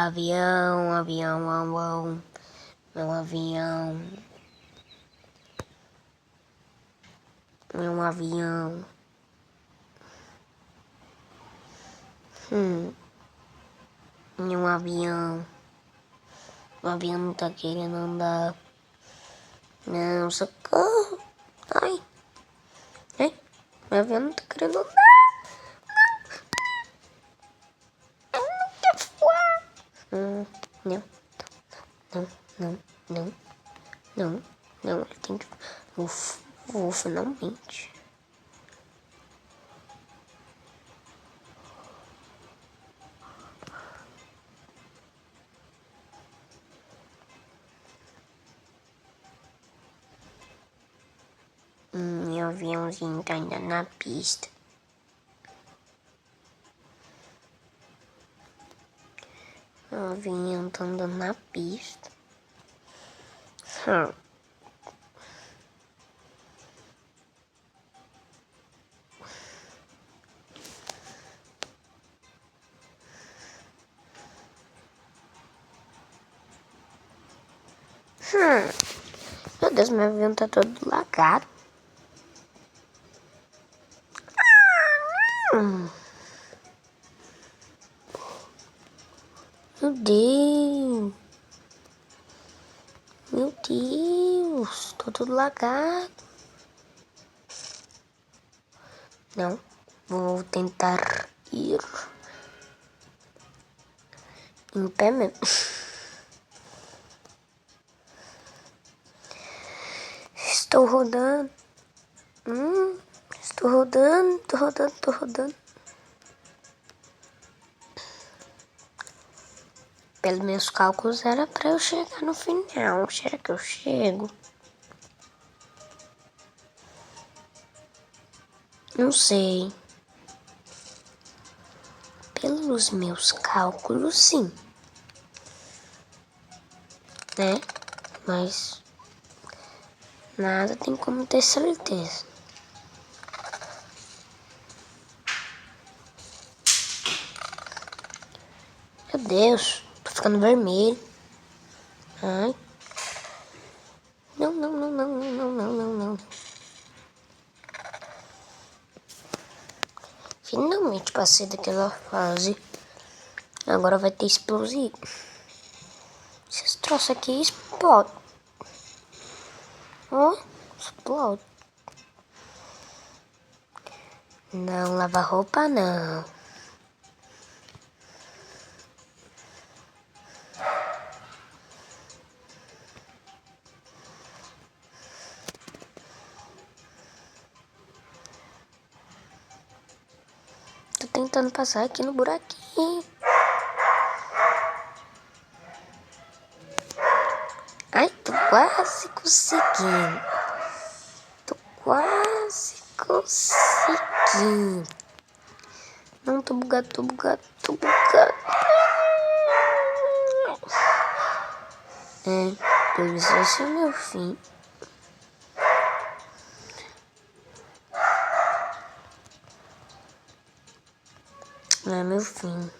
avião, avião, avião, meu avião, meu avião. Meu avião. O avião não tá querendo andar. Não, socorro. Ai. Ai. Meu avião não tá querendo andar. Não. Eu não quero voar. Não. Não. Não. Não. Não. Não. Ele tem que... Ufa, finalmente. Meu aviãozinho tá ainda na pista. Meu avião tá andando na pista. Meu Deus, meu avião tá todo lagado. Meu Deus. Meu Deus. Tô todo lagado. Não. Vou tentar ir em pé mesmo. Estou rodando. Estou rodando, tô rodando. Pelos meus cálculos era pra eu chegar no final. Será que eu chego? Não sei. Pelos meus cálculos, sim. Né? Mas nada tem como ter certeza. Meu Deus, tô ficando vermelho. Ai. Não. Finalmente passei daquela fase. Agora vai ter explosivo. Esses troços aqui explodem. Ó, explode. Não lava roupa, não. Tô tentando passar aqui no buraquinho. Ai, tô quase conseguindo. Tô quase conseguindo. Não, tô bugado. Pois esse é o meu fim. Não é meu fim.